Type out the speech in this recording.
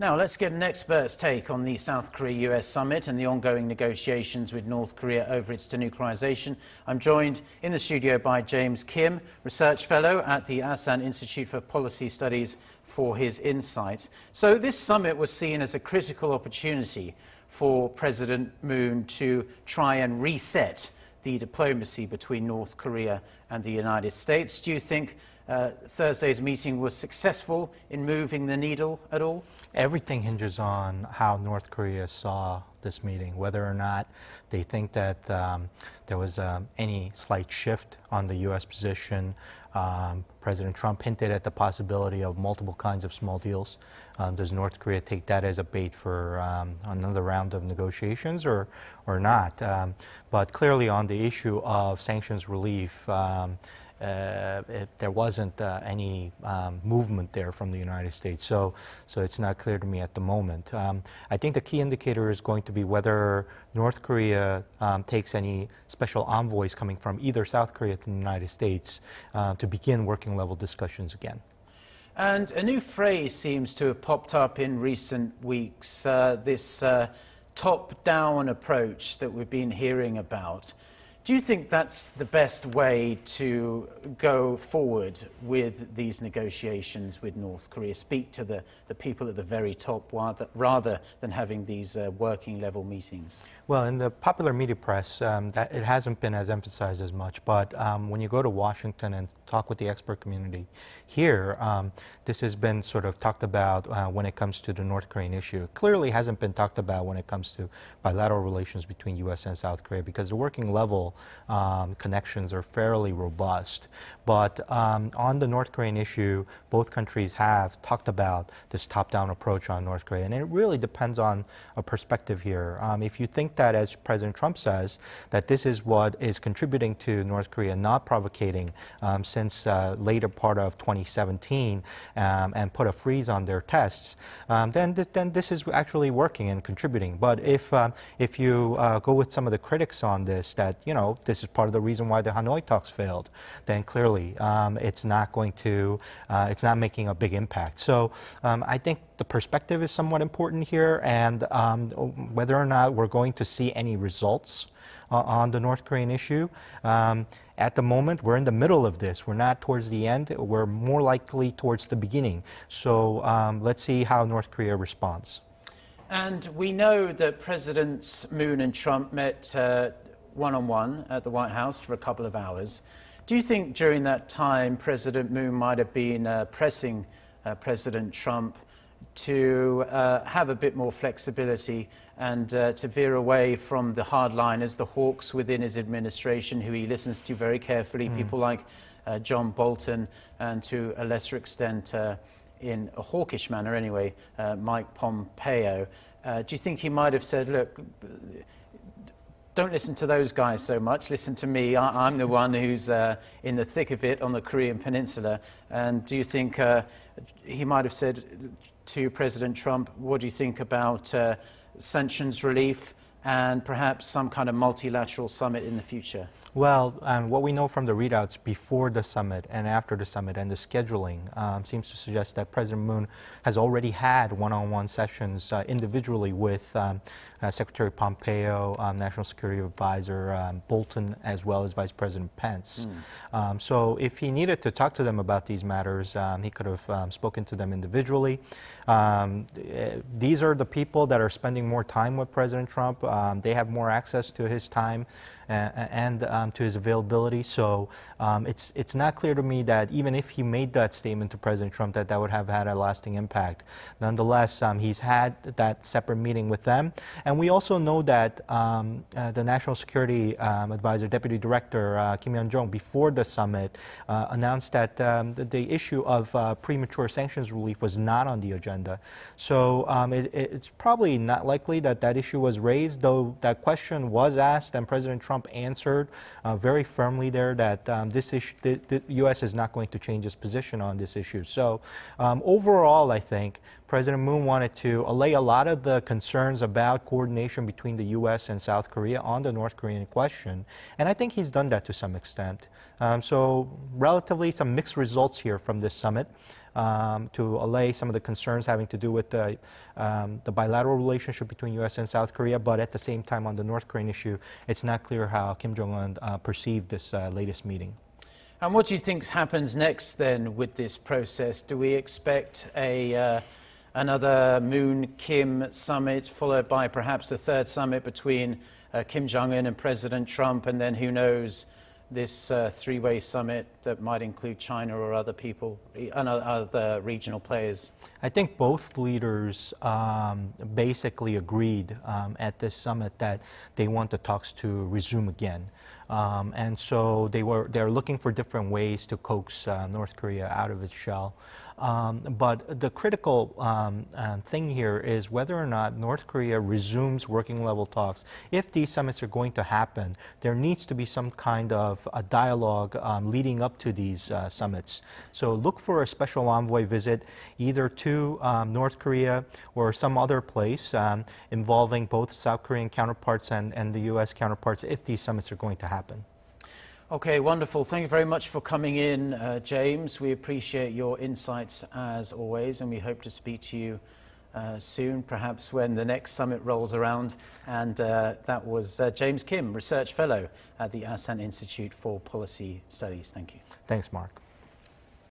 Now, let's get an expert's take on the South Korea-U.S. summit and the ongoing negotiations with North Korea over its denuclearization. I'm joined in the studio by James Kim, Research Fellow at the Asan Institute for Policy Studies, for his insights. So this summit was seen as a critical opportunity for President Moon to try and reset the diplomacy between North Korea and the United States. Do you think Thursday's meeting was successful in moving the needle at all? Everything hinges on how North Korea saw this meeting, whether or not they think that there was any slight shift on the U.S. position. President Trump hinted at the possibility of multiple kinds of small deals. Does North Korea take that as a bait for another round of negotiations or not? But clearly on the issue of sanctions relief, there wasn't any movement there from the United States, so it's not clear to me at the moment. I think the key indicator is going to be whether North Korea takes any special envoys coming from either South Korea to the United States to begin working level discussions again. And a new phrase seems to have popped up in recent weeks, this top-down approach that we've been hearing about. Do you think that's the best way to go forward with these negotiations with North Korea? Speak to the people at the very top rather than having these working level meetings? Well, in the popular media press, that it hasn't been as emphasized as much, but when you go to Washington and talk with the expert community here, this has been sort of talked about when it comes to the North Korean issue. It clearly hasn't been talked about when it comes to bilateral relations between U.S. and South Korea, because the working level connections are fairly robust. But on the North Korean issue, both countries have talked about this top-down approach on North Korea, and it really depends on a perspective here. If you think that, as President Trump says, that this is what is contributing to North Korea not provocating since later part of 2017 and put a freeze on their tests, then this is actually working and contributing. But if you go with some of the critics on this, that this is part of the reason why the Hanoi talks failed, then clearly it's not going to, it's not making a big impact. So I think the perspective is somewhat important here, and whether or not we're going to see any results on the North Korean issue. At the moment, we're in the middle of this. We're not towards the end. We're more likely towards the beginning. So let's see how North Korea responds. And we know that Presidents Moon and Trump met one-on-one at the White House for a couple of hours. Do you think during that time President Moon might have been pressing President Trump to have a bit more flexibility and to veer away from the hardliners, the hawks within his administration, who he listens to very carefully, people like John Bolton, and to a lesser extent, in a hawkish manner anyway, Mike Pompeo? Do you think he might have said, look, don't listen to those guys so much, listen to me, I'm the one who's in the thick of it on the Korean Peninsula? And do you think he might have said to President Trump, what do you think about sanctions relief and perhaps some kind of multilateral summit in the future? Well, what we know from the readouts before the summit and after the summit and the scheduling seems to suggest that President Moon has already had one-on-one sessions individually with Secretary Pompeo, National Security Advisor Bolton, as well as Vice President Pence. So if he needed to talk to them about these matters, he could have spoken to them individually. These are the people that are spending more time with President Trump. They have more access to his time and to his availability. So it's not clear to me that even if he made that statement to President Trump, that would have had a lasting impact. Nonetheless, he's had that separate meeting with them. And we also know that the National Security Advisor, Deputy Director Kim Yong, before the summit, announced that the issue of premature sanctions relief was not on the agenda. So it's probably not likely that that issue was raised, though that question was asked, and President Trump answered very firmly there that the U.S. is not going to change its position on this issue. So overall, I think President Moon wanted to allay a lot of the concerns about coordination between the U.S. and South Korea on the North Korean question, and I think he's done that to some extent. So relatively some mixed results here from this summit to allay some of the concerns having to do with the bilateral relationship between U.S. and South Korea, but at the same time on the North Korean issue, it's not clear how Kim Jong-un perceived this latest meeting. And what do you think happens next then with this process? Do we expect another Moon-Kim summit followed by perhaps a third summit between Kim Jong-un and President Trump, and then who knows, this three-way summit that might include China or other people, other regional players? I think both leaders basically agreed at this summit that they want the talks to resume again. And so they're looking for different ways to coax North Korea out of its shell. But the critical thing here is whether or not North Korea resumes working level talks. If these summits are going to happen, there needs to be some kind of a dialogue leading up to these summits. So look for a special envoy visit either to North Korea or some other place involving both South Korean counterparts and the U.S. counterparts if these summits are going to happen. Okay, wonderful. Thank you very much for coming in, James. We appreciate your insights as always, and we hope to speak to you soon, perhaps when the next summit rolls around. And that was James Kim, Research Fellow at the Asan Institute for Policy Studies. Thank you. Thanks, Mark.